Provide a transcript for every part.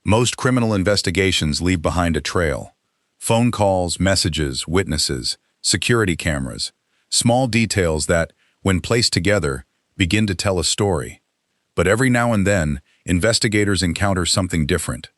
Most criminal investigations leave behind a trail. Phone calls, messages, witnesses, security cameras, small details that, when placed together, begin to tell a story. But every now and then, investigators encounter something different.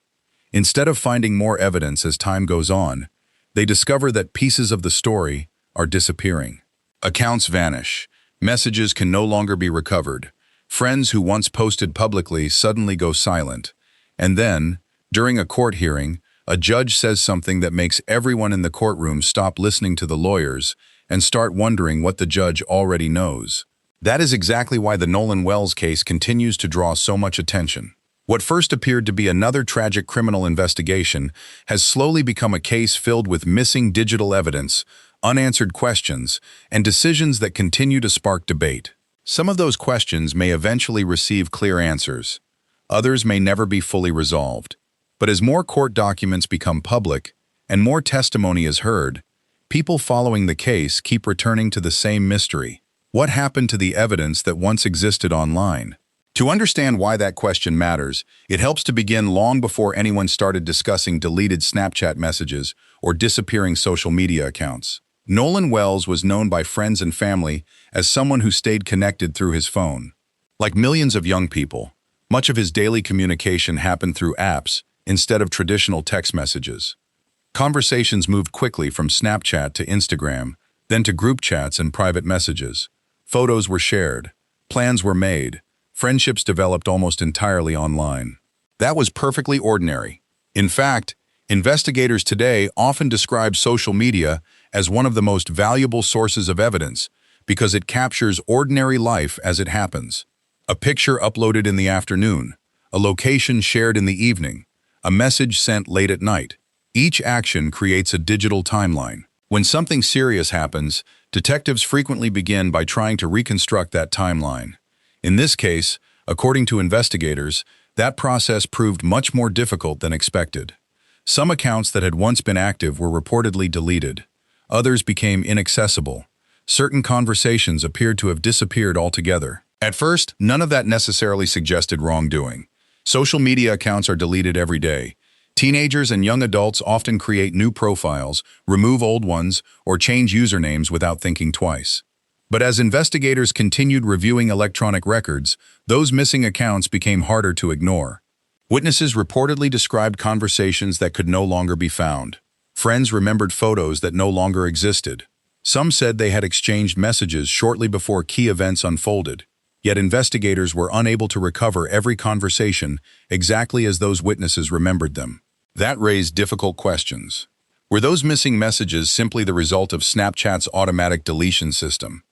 Instead of finding more evidence as time goes on, they discover that pieces of the story are disappearing. Accounts vanish. Messages can no longer be recovered. Friends who once posted publicly suddenly go silent. And then, during a court hearing, a judge says something that makes everyone in the courtroom stop listening to the lawyers and start wondering what the judge already knows. That is exactly why the Nolan Wells case continues to draw so much attention. What first appeared to be another tragic criminal investigation has slowly become a case filled with missing digital evidence, unanswered questions, and decisions that continue to spark debate. Some of those questions may eventually receive clear answers. Others may never be fully resolved. But as more court documents become public and more testimony is heard, people following the case keep returning to the same mystery. What happened to the evidence that once existed online? To understand why that question matters, it helps to begin long before anyone started discussing deleted Snapchat messages or disappearing social media accounts. Nolan Wells was known by friends and family as someone who stayed connected through his phone. Like millions of young people, much of his daily communication happened through apps instead of traditional text messages. Conversations moved quickly from Snapchat to Instagram, then to group chats and private messages. Photos were shared, plans were made, friendships developed almost entirely online. That was perfectly ordinary. In fact, investigators today often describe social media as one of the most valuable sources of evidence because it captures ordinary life as it happens. A picture uploaded in the afternoon, a location shared in the evening, a message sent late at night. Each action creates a digital timeline. When something serious happens, detectives frequently begin by trying to reconstruct that timeline. In this case, according to investigators, that process proved much more difficult than expected. Some accounts that had once been active were reportedly deleted. Others became inaccessible. Certain conversations appeared to have disappeared altogether. At first, none of that necessarily suggested wrongdoing. Social media accounts are deleted every day. Teenagers and young adults often create new profiles, remove old ones, or change usernames without thinking twice. But as investigators continued reviewing electronic records, those missing accounts became harder to ignore. Witnesses reportedly described conversations that could no longer be found. Friends remembered photos that no longer existed. Some said they had exchanged messages shortly before key events unfolded. Yet investigators were unable to recover every conversation exactly as those witnesses remembered them. That raised difficult questions. Were those missing messages simply the result of Snapchat's automatic deletion system?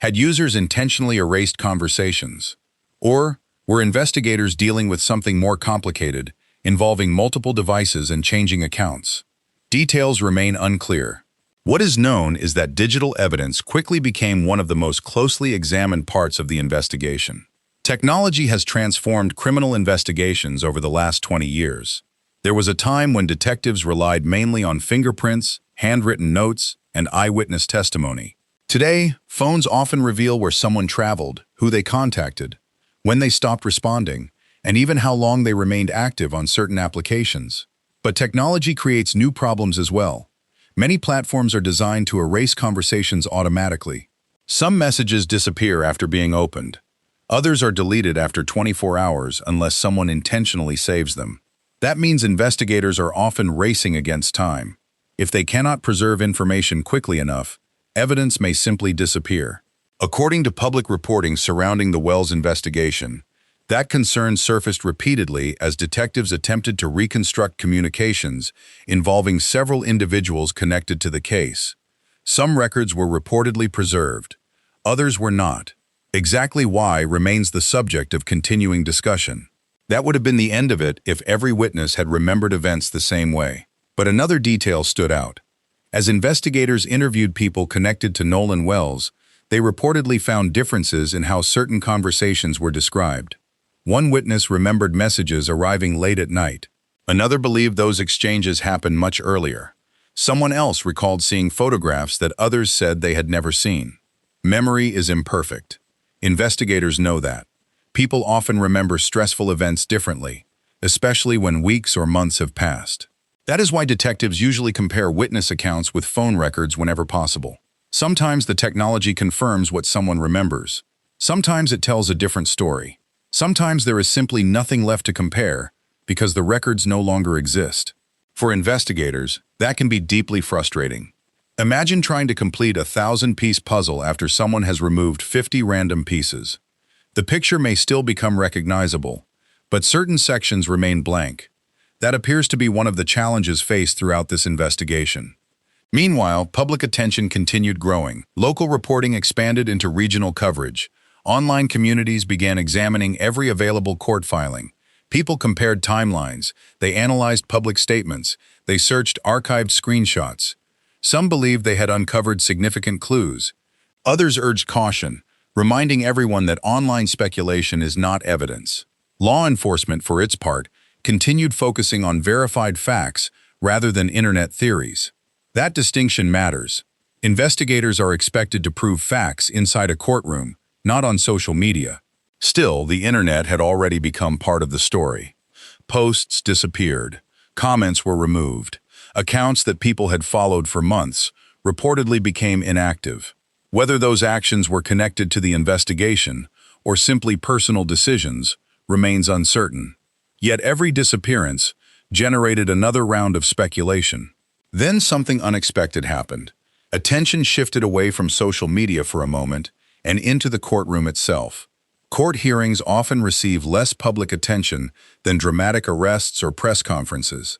Had users intentionally erased conversations? Or were investigators dealing with something more complicated, involving multiple devices and changing accounts? Details remain unclear. What is known is that digital evidence quickly became one of the most closely examined parts of the investigation. Technology has transformed criminal investigations over the last 20 years. There was a time when detectives relied mainly on fingerprints, handwritten notes, and eyewitness testimony. Today, phones often reveal where someone traveled, who they contacted, when they stopped responding, and even how long they remained active on certain applications. But technology creates new problems as well. Many platforms are designed to erase conversations automatically. Some messages disappear after being opened. Others are deleted after 24 hours unless someone intentionally saves them. That means investigators are often racing against time. If they cannot preserve information quickly enough, evidence may simply disappear. According to public reporting surrounding the Wells investigation, that concern surfaced repeatedly as detectives attempted to reconstruct communications involving several individuals connected to the case. Some records were reportedly preserved. Others were not. Exactly why remains the subject of continuing discussion. That would have been the end of it if every witness had remembered events the same way. But another detail stood out. As investigators interviewed people connected to Nolan Wells, they reportedly found differences in how certain conversations were described. One witness remembered messages arriving late at night. Another believed those exchanges happened much earlier. Someone else recalled seeing photographs that others said they had never seen. Memory is imperfect. Investigators know that. People often remember stressful events differently. especially when weeks or months have passed. That is why detectives usually compare witness accounts with phone records whenever possible. Sometimes the technology confirms what someone remembers. Sometimes it tells a different story. Sometimes there is simply nothing left to compare because the records no longer exist. For investigators, that can be deeply frustrating. Imagine trying to complete a 1,000-piece puzzle after someone has removed 50 random pieces. The picture may still become recognizable, but certain sections remain blank. That appears to be one of the challenges faced throughout this investigation. Meanwhile, public attention continued growing. Local reporting expanded into regional coverage. Online communities began examining every available court filing. People compared timelines. They analyzed public statements. They searched archived screenshots. Some believed they had uncovered significant clues. Others urged caution, reminding everyone that online speculation is not evidence. Law enforcement, for its part, continued focusing on verified facts rather than internet theories. That distinction matters. Investigators are expected to prove facts inside a courtroom, not on social media. Still, the internet had already become part of the story. Posts disappeared. Comments were removed. Accounts that people had followed for months reportedly became inactive. Whether those actions were connected to the investigation or simply personal decisions remains uncertain. Yet every disappearance generated another round of speculation. Then something unexpected happened. Attention shifted away from social media for a moment and into the courtroom itself. Court hearings often receive less public attention than dramatic arrests or press conferences.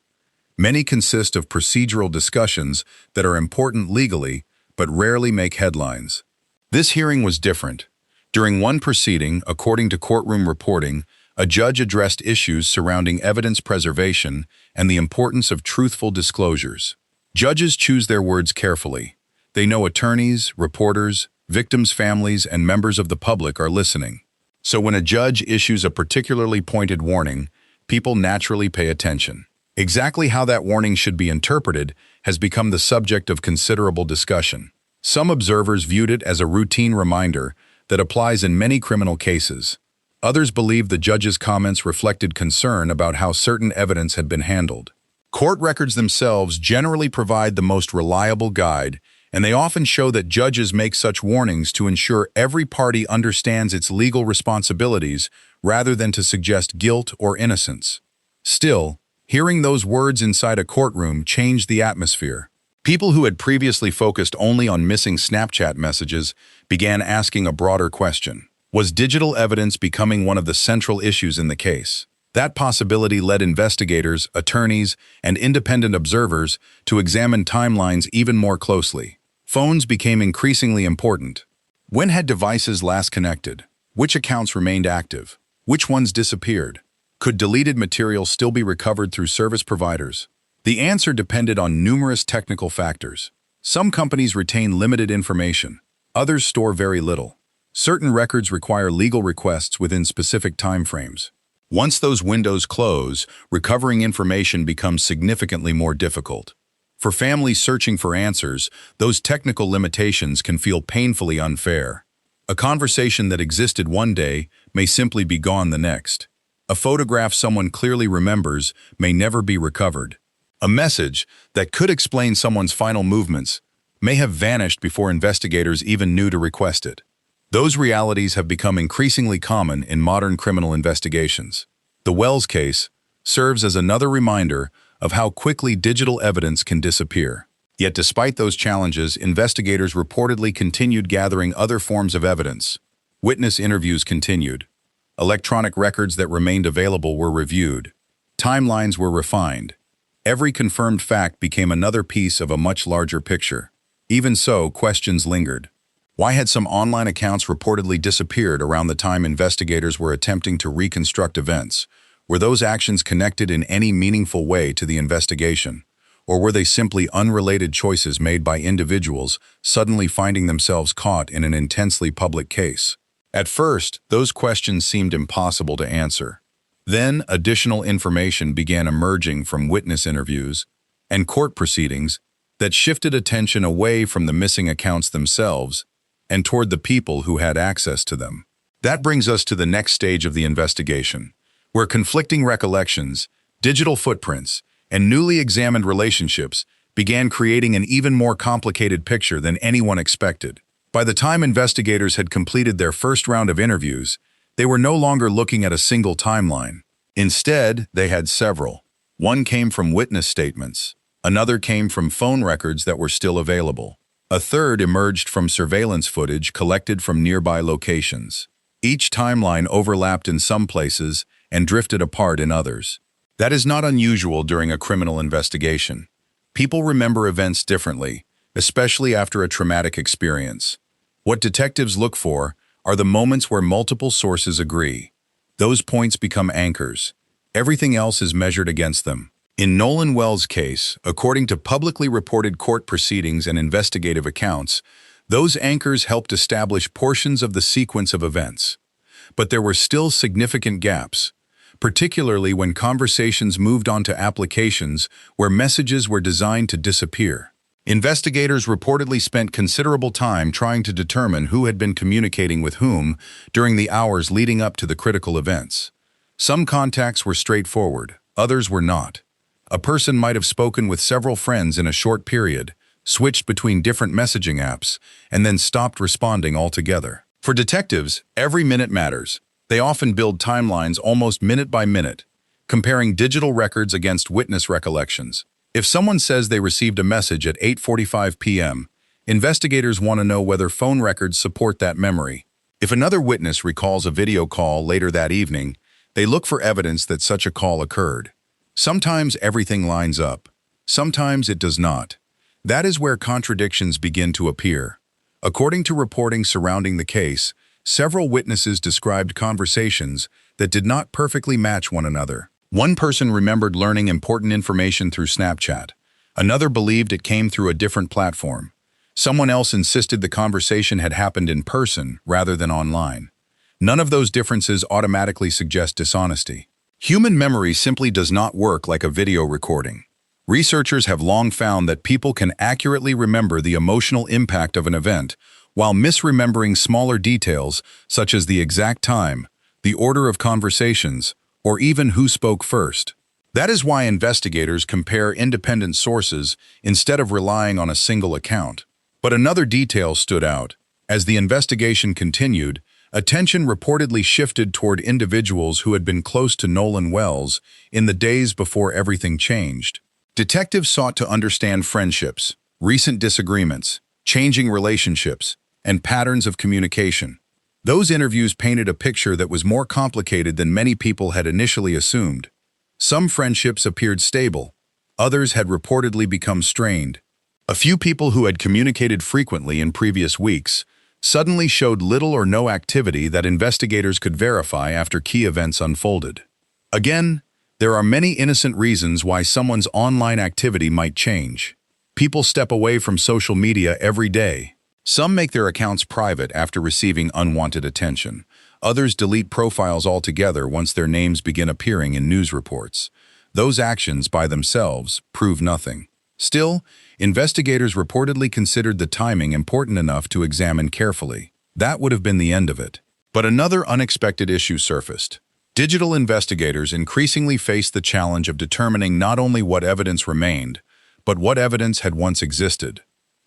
Many consist of procedural discussions that are important legally but rarely make headlines. This hearing was different. During one proceeding, according to courtroom reporting, a judge addressed issues surrounding evidence preservation and the importance of truthful disclosures. Judges choose their words carefully. They know attorneys, reporters, victims' families, and members of the public are listening. So when a judge issues a particularly pointed warning, people naturally pay attention. Exactly how that warning should be interpreted has become the subject of considerable discussion. Some observers viewed it as a routine reminder that applies in many criminal cases. Others believe the judge's comments reflected concern about how certain evidence had been handled. Court records themselves generally provide the most reliable guide, and they often show that judges make such warnings to ensure every party understands its legal responsibilities rather than to suggest guilt or innocence. Still, hearing those words inside a courtroom changed the atmosphere. People who had previously focused only on missing Snapchat messages began asking a broader question. Was digital evidence becoming one of the central issues in the case? That possibility led investigators, attorneys, and independent observers to examine timelines even more closely. Phones became increasingly important. When had devices last connected? Which accounts remained active? Which ones disappeared? Could deleted material still be recovered through service providers? The answer depended on numerous technical factors. Some companies retain limited information. Others store very little. Certain records require legal requests within specific timeframes. Once those windows close, recovering information becomes significantly more difficult. For families searching for answers, those technical limitations can feel painfully unfair. A conversation that existed one day may simply be gone the next. A photograph someone clearly remembers may never be recovered. A message that could explain someone's final movements may have vanished before investigators even knew to request it. Those realities have become increasingly common in modern criminal investigations. The Wells case serves as another reminder of how quickly digital evidence can disappear. Yet despite those challenges, investigators reportedly continued gathering other forms of evidence. Witness interviews continued. Electronic records that remained available were reviewed. Timelines were refined. Every confirmed fact became another piece of a much larger picture. Even so, questions lingered. Why had some online accounts reportedly disappeared around the time investigators were attempting to reconstruct events? Were those actions connected in any meaningful way to the investigation? Or were they simply unrelated choices made by individuals suddenly finding themselves caught in an intensely public case? At first, those questions seemed impossible to answer. Then, additional information began emerging from witness interviews and court proceedings that shifted attention away from the missing accounts themselves and toward the people who had access to them. That brings us to the next stage of the investigation. where conflicting recollections, digital footprints, and newly examined relationships began creating an even more complicated picture than anyone expected. By the time investigators had completed their first round of interviews, they were no longer looking at a single timeline. Instead, they had several. One came from witness statements. Another came from phone records that were still available. A third emerged from surveillance footage collected from nearby locations. Each timeline overlapped in some places and drifted apart in others. That is not unusual during a criminal investigation. People remember events differently, especially after a traumatic experience. What detectives look for are the moments where multiple sources agree. Those points become anchors. Everything else is measured against them. In Nolan Wells' case, according to publicly reported court proceedings and investigative accounts, those anchors helped establish portions of the sequence of events. But there were still significant gaps, particularly when conversations moved on to applications where messages were designed to disappear. Investigators reportedly spent considerable time trying to determine who had been communicating with whom during the hours leading up to the critical events. Some contacts were straightforward, others were not. A person might have spoken with several friends in a short period, switched between different messaging apps, and then stopped responding altogether. For detectives, every minute matters. They often build timelines almost minute by minute, comparing digital records against witness recollections. If someone says they received a message at 8:45 p.m., investigators want to know whether phone records support that memory. If another witness recalls a video call later that evening, they look for evidence that such a call occurred. Sometimes everything lines up. Sometimes it does not. That is where contradictions begin to appear. According to reporting surrounding the case, several witnesses described conversations that did not perfectly match one another. One person remembered learning important information through Snapchat. Another believed it came through a different platform. Someone else insisted the conversation had happened in person rather than online. None of those differences automatically suggest dishonesty. Human memory simply does not work like a video recording. Researchers have long found that people can accurately remember the emotional impact of an event while misremembering smaller details such as the exact time, the order of conversations, or even who spoke first. That is why investigators compare independent sources instead of relying on a single account. But another detail stood out. As the investigation continued, attention reportedly shifted toward individuals who had been close to Nolan Wells in the days before everything changed. Detectives sought to understand friendships, recent disagreements, changing relationships, and patterns of communication. Those interviews painted a picture that was more complicated than many people had initially assumed. Some friendships appeared stable. Others had reportedly become strained. A few people who had communicated frequently in previous weeks suddenly showed little or no activity that investigators could verify after key events unfolded. Again, there are many innocent reasons why someone's online activity might change. People step away from social media every day. Some make their accounts private after receiving unwanted attention. Others delete profiles altogether once their names begin appearing in news reports. Those actions by themselves prove nothing. Still, investigators reportedly considered the timing important enough to examine carefully. That would have been the end of it. But another unexpected issue surfaced. Digital investigators increasingly faced the challenge of determining not only what evidence remained, but what evidence had once existed.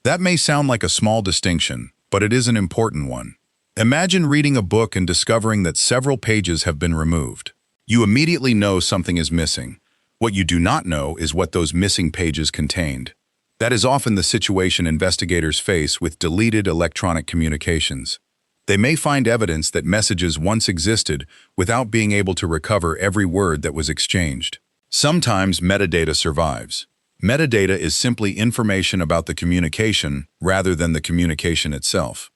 That may sound like a small distinction, but it is an important one. Imagine reading a book and discovering that several pages have been removed. You immediately know something is missing. What you do not know is what those missing pages contained. That is often the situation investigators face with deleted electronic communications. They may find evidence that messages once existed without being able to recover every word that was exchanged. Sometimes metadata survives. Metadata is simply information about the communication rather than the communication itself.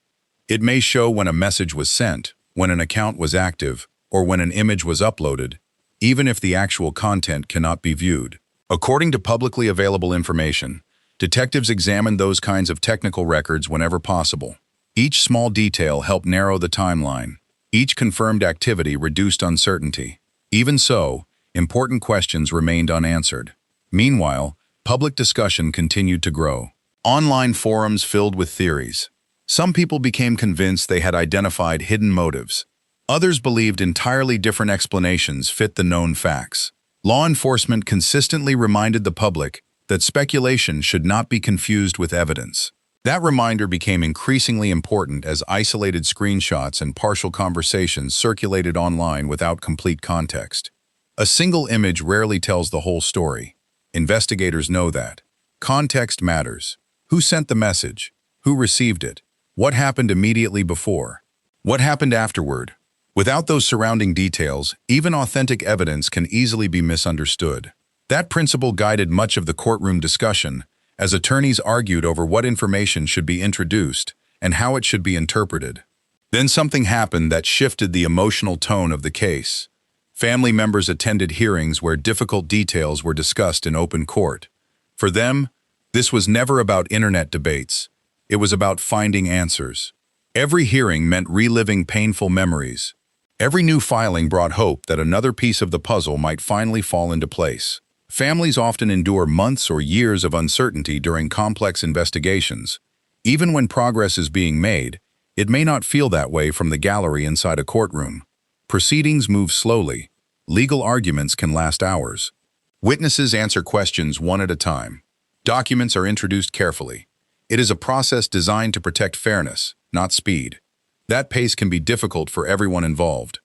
It may show when a message was sent, when an account was active, or when an image was uploaded, even if the actual content cannot be viewed. According to publicly available information, detectives examine those kinds of technical records whenever possible. Each small detail helped narrow the timeline. Each confirmed activity reduced uncertainty. Even so, important questions remained unanswered. Meanwhile, public discussion continued to grow. Online forums filled with theories. Some people became convinced they had identified hidden motives. Others believed entirely different explanations fit the known facts. Law enforcement consistently reminded the public that speculation should not be confused with evidence. That reminder became increasingly important as isolated screenshots and partial conversations circulated online without complete context. A single image rarely tells the whole story. Investigators know that. Context matters. Who sent the message? Who received it? What happened immediately before? What happened afterward? Without those surrounding details, even authentic evidence can easily be misunderstood. That principle guided much of the courtroom discussion, as attorneys argued over what information should be introduced and how it should be interpreted. Then something happened that shifted the emotional tone of the case. Family members attended hearings where difficult details were discussed in open court. For them, this was never about internet debates. It was about finding answers. Every hearing meant reliving painful memories. Every new filing brought hope that another piece of the puzzle might finally fall into place. Families often endure months or years of uncertainty during complex investigations. Even when progress is being made, it may not feel that way from the gallery inside a courtroom. Proceedings move slowly. Legal arguments can last hours. Witnesses answer questions one at a time. Documents are introduced carefully. It is a process designed to protect fairness, not speed. That pace can be difficult for everyone involved.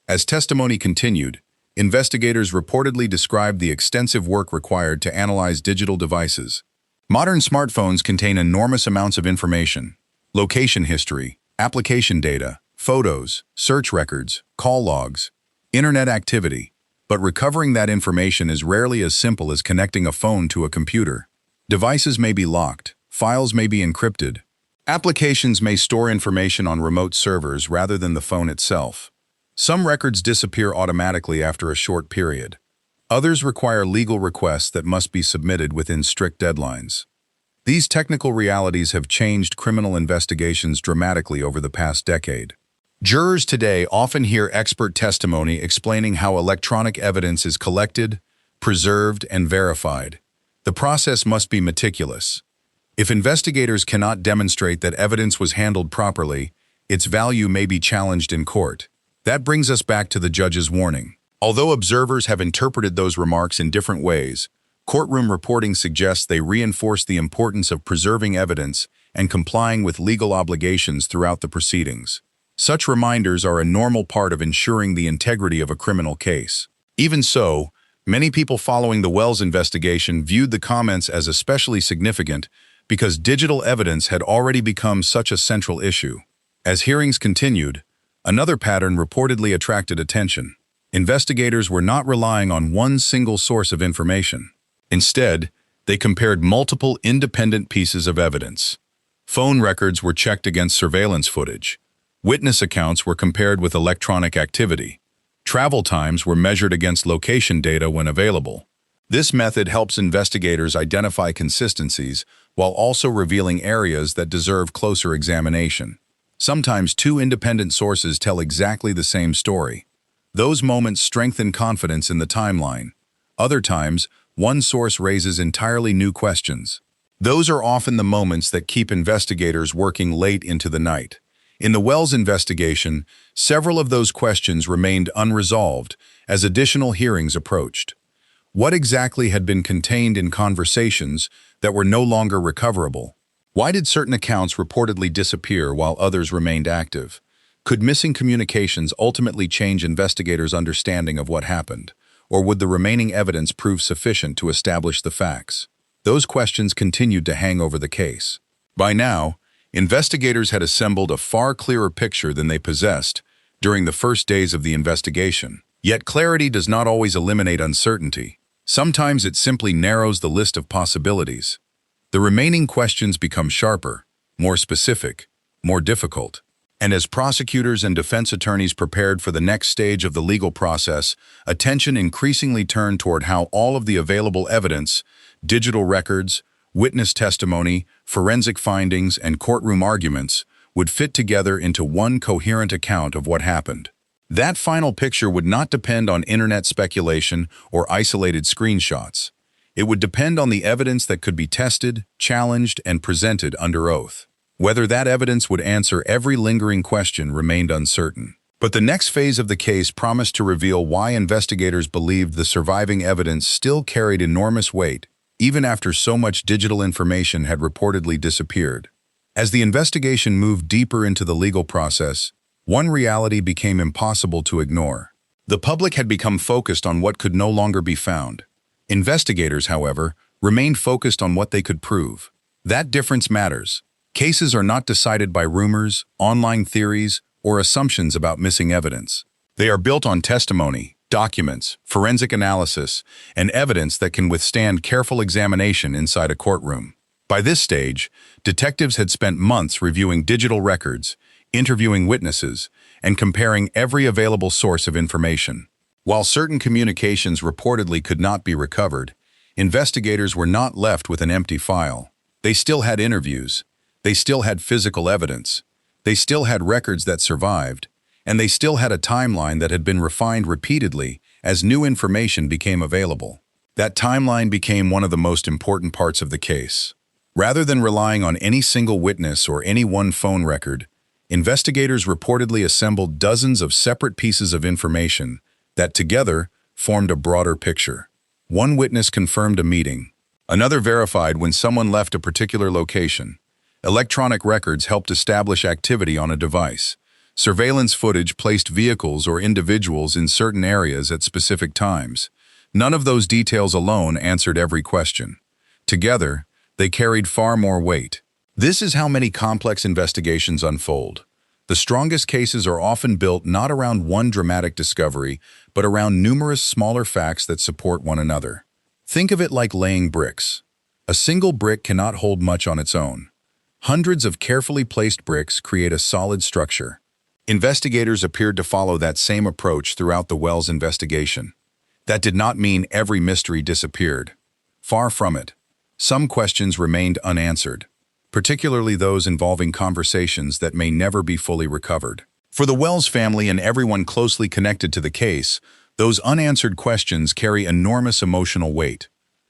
As testimony continued, investigators reportedly described the extensive work required to analyze digital devices. Modern smartphones contain enormous amounts of information: location history, application data, photos, search records, call logs, internet activity. But recovering that information is rarely as simple as connecting a phone to a computer. Devices may be locked, files may be encrypted. Applications may store information on remote servers rather than the phone itself. Some records disappear automatically after a short period. Others require legal requests that must be submitted within strict deadlines. These technical realities have changed criminal investigations dramatically over the past decade. Jurors today often hear expert testimony explaining how electronic evidence is collected, preserved, and verified. The process must be meticulous. If investigators cannot demonstrate that evidence was handled properly, its value may be challenged in court. That brings us back to the judge's warning. Although observers have interpreted those remarks in different ways, courtroom reporting suggests they reinforce the importance of preserving evidence and complying with legal obligations throughout the proceedings. Such reminders are a normal part of ensuring the integrity of a criminal case. Even so, many people following the Wells investigation viewed the comments as especially significant because digital evidence had already become such a central issue. As hearings continued, another pattern reportedly attracted attention. Investigators were not relying on one single source of information. Instead, they compared multiple independent pieces of evidence. Phone records were checked against surveillance footage. Witness accounts were compared with electronic activity. Travel times were measured against location data when available. This method helps investigators identify consistencies while also revealing areas that deserve closer examination. Sometimes two independent sources tell exactly the same story. Those moments strengthen confidence in the timeline. Other times, one source raises entirely new questions. Those are often the moments that keep investigators working late into the night. In the Wells investigation, several of those questions remained unresolved as additional hearings approached. What exactly had been contained in conversations that were no longer recoverable? Why did certain accounts reportedly disappear while others remained active? Could missing communications ultimately change investigators' understanding of what happened? Or would the remaining evidence prove sufficient to establish the facts? Those questions continued to hang over the case. By now, investigators had assembled a far clearer picture than they possessed during the first days of the investigation. Yet clarity does not always eliminate uncertainty. Sometimes it simply narrows the list of possibilities. The remaining questions become sharper, more specific, more difficult. And as prosecutors and defense attorneys prepared for the next stage of the legal process, attention increasingly turned toward how all of the available evidence, digital records, witness testimony, forensic findings, and courtroom arguments would fit together into one coherent account of what happened. That final picture would not depend on internet speculation or isolated screenshots. It would depend on the evidence that could be tested, challenged, and presented under oath. Whether that evidence would answer every lingering question remained uncertain. But the next phase of the case promised to reveal why investigators believed the surviving evidence still carried enormous weight, even after so much digital information had reportedly disappeared. As the investigation moved deeper into the legal process, one reality became impossible to ignore. The public had become focused on what could no longer be found. Investigators, however, remained focused on what they could prove. That difference matters. Cases are not decided by rumors, online theories, or assumptions about missing evidence. They are built on testimony, documents, forensic analysis, and evidence that can withstand careful examination inside a courtroom. By this stage, detectives had spent months reviewing digital records, interviewing witnesses, and comparing every available source of information. While certain communications reportedly could not be recovered, investigators were not left with an empty file. They still had interviews. They still had physical evidence. They still had records that survived, and they still had a timeline that had been refined repeatedly as new information became available. That timeline became one of the most important parts of the case. Rather than relying on any single witness or any one phone record, investigators reportedly assembled dozens of separate pieces of information that together formed a broader picture. One witness confirmed a meeting. Another verified when someone left a particular location. Electronic records helped establish activity on a device. Surveillance footage placed vehicles or individuals in certain areas at specific times. None of those details alone answered every question. Together, they carried far more weight. This is how many complex investigations unfold. The strongest cases are often built not around one dramatic discovery, but around numerous smaller facts that support one another. Think of it like laying bricks. A single brick cannot hold much on its own. Hundreds of carefully placed bricks create a solid structure. Investigators appeared to follow that same approach throughout the Wells investigation. That did not mean every mystery disappeared. Far from it. Some questions remained unanswered, particularly those involving conversations that may never be fully recovered. For the Wells family and everyone closely connected to the case, those unanswered questions carry enormous emotional weight.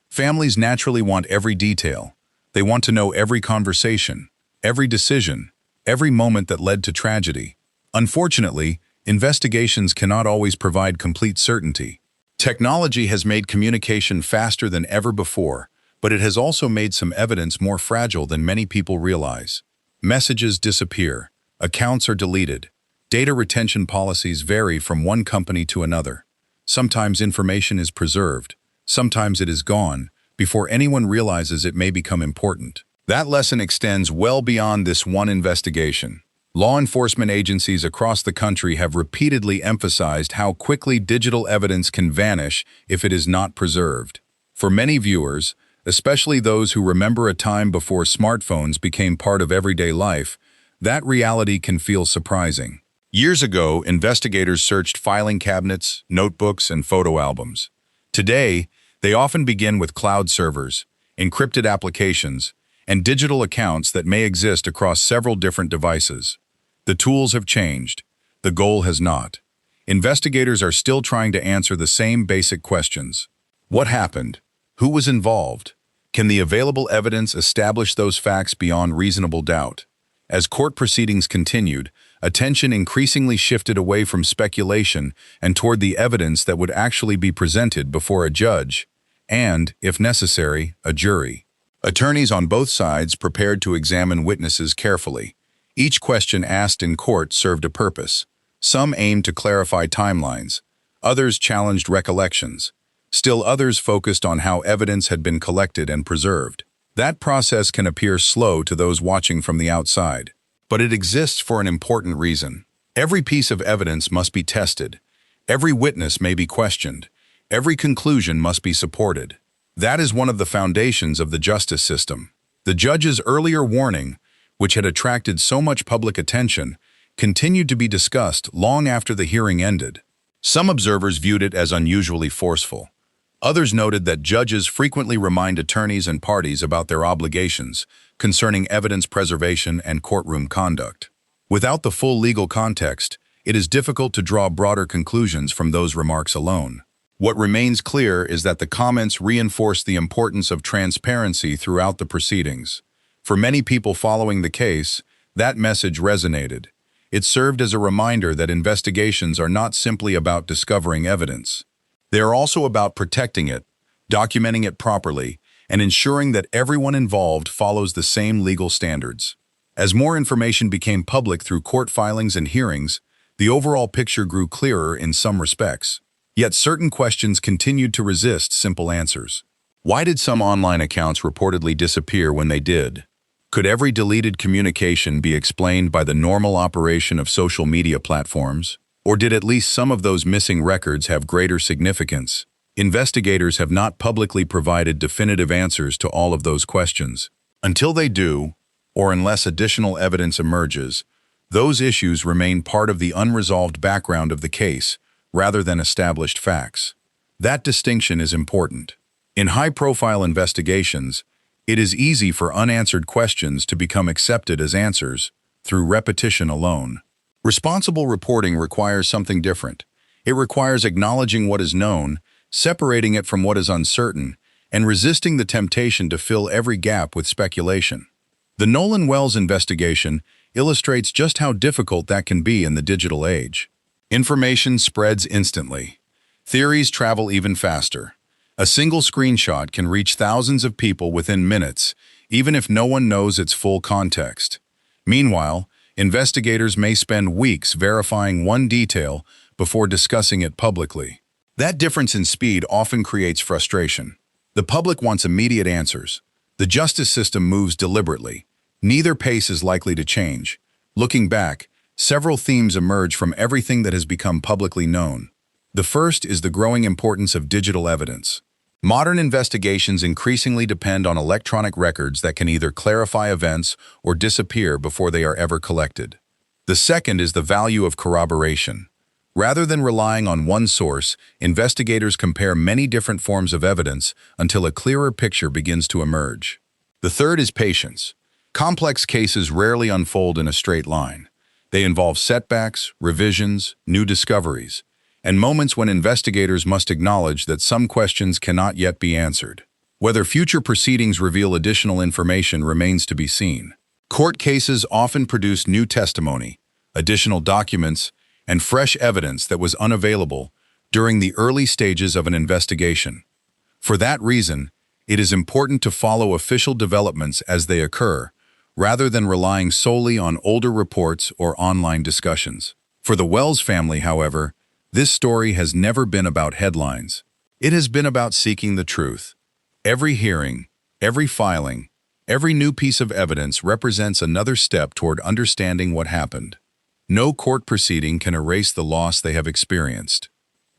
Families naturally want every detail. They want to know every conversation, every decision, every moment that led to tragedy. Unfortunately, investigations cannot always provide complete certainty. Technology has made communication faster than ever before, but it has also made some evidence more fragile than many people realize. Messages disappear, accounts are deleted, data retention policies vary from one company to another. Sometimes information is preserved, sometimes it is gone, before anyone realizes it may become important. That lesson extends well beyond this one investigation. Law enforcement agencies across the country have repeatedly emphasized how quickly digital evidence can vanish if it is not preserved. For many viewers, especially those who remember a time before smartphones became part of everyday life, that reality can feel surprising. Years ago, investigators searched filing cabinets, notebooks, and photo albums. Today, they often begin with cloud servers, encrypted applications, and digital accounts that may exist across several different devices. The tools have changed. The goal has not. Investigators are still trying to answer the same basic questions. What happened? Who was involved? Can the available evidence establish those facts beyond reasonable doubt? As court proceedings continued, attention increasingly shifted away from speculation and toward the evidence that would actually be presented before a judge and, if necessary, a jury. Attorneys on both sides prepared to examine witnesses carefully. Each question asked in court served a purpose. Some aimed to clarify timelines. Others challenged recollections. Still others focused on how evidence had been collected and preserved. That process can appear slow to those watching from the outside, but it exists for an important reason. Every piece of evidence must be tested. Every witness may be questioned. Every conclusion must be supported. That is one of the foundations of the justice system. The judge's earlier warning, which had attracted so much public attention, continued to be discussed long after the hearing ended. Some observers viewed it as unusually forceful. Others noted that judges frequently remind attorneys and parties about their obligations concerning evidence preservation and courtroom conduct. Without the full legal context, it is difficult to draw broader conclusions from those remarks alone. What remains clear is that the comments reinforce the importance of transparency throughout the proceedings. For many people following the case, that message resonated. it served as a reminder that investigations are not simply about discovering evidence. They are also about protecting it, documenting it properly, and ensuring that everyone involved follows the same legal standards. As more information became public through court filings and hearings, the overall picture grew clearer in some respects. Yet certain questions continued to resist simple answers. Why did some online accounts reportedly disappear when they did? Could every deleted communication be explained by the normal operation of social media platforms? Or did at least some of those missing records have greater significance? Investigators have not publicly provided definitive answers to all of those questions. Until they do, or unless additional evidence emerges, those issues remain part of the unresolved background of the case, rather than established facts. That distinction is important. In high-profile investigations, it is easy for unanswered questions to become accepted as answers through repetition alone. Responsible reporting requires something different. It requires acknowledging what is known, separating it from what is uncertain, and resisting the temptation to fill every gap with speculation. The Nolan Wells investigation illustrates just how difficult that can be in the digital age. Information spreads instantly. Theories travel even faster. A single screenshot can reach thousands of people within minutes, even if no one knows its full context. Meanwhile, investigators may spend weeks verifying one detail before discussing it publicly. That difference in speed often creates frustration. The public wants immediate answers. The justice system moves deliberately. Neither pace is likely to change. Looking back, several themes emerge from everything that has become publicly known. The first is the growing importance of digital evidence. Modern investigations increasingly depend on electronic records that can either clarify events or disappear before they are ever collected. The second is the value of corroboration. Rather than relying on one source, investigators compare many different forms of evidence until a clearer picture begins to emerge. The third is patience. Complex cases rarely unfold in a straight line. They involve setbacks, revisions, new discoveries, and moments when investigators must acknowledge that some questions cannot yet be answered. Whether future proceedings reveal additional information remains to be seen. Court cases often produce new testimony, additional documents, and fresh evidence that was unavailable during the early stages of an investigation. For that reason, it is important to follow official developments as they occur, rather than relying solely on older reports or online discussions. For the Wells family, however, this story has never been about headlines. It has been about seeking the truth. Every hearing, every filing, every new piece of evidence represents another step toward understanding what happened. No court proceeding can erase the loss they have experienced.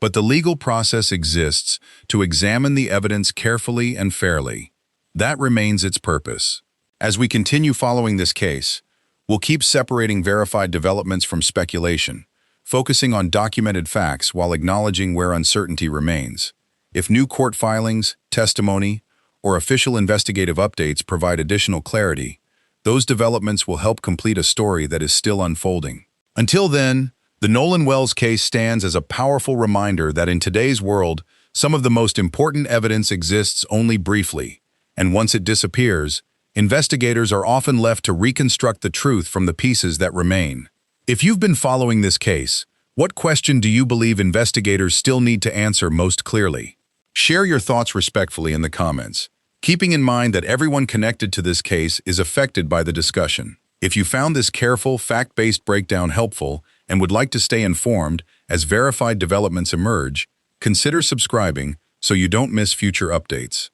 But the legal process exists to examine the evidence carefully and fairly. That remains its purpose. As we continue following this case, we'll keep separating verified developments from speculation, focusing on documented facts while acknowledging where uncertainty remains. If new court filings, testimony, or official investigative updates provide additional clarity, those developments will help complete a story that is still unfolding. Until then, the Nolan Wells case stands as a powerful reminder that in today's world, some of the most important evidence exists only briefly, and once it disappears, investigators are often left to reconstruct the truth from the pieces that remain. If you've been following this case, what question do you believe investigators still need to answer most clearly? Share your thoughts respectfully in the comments, keeping in mind that everyone connected to this case is affected by the discussion. If you found this careful, fact-based breakdown helpful and would like to stay informed as verified developments emerge, consider subscribing so you don't miss future updates.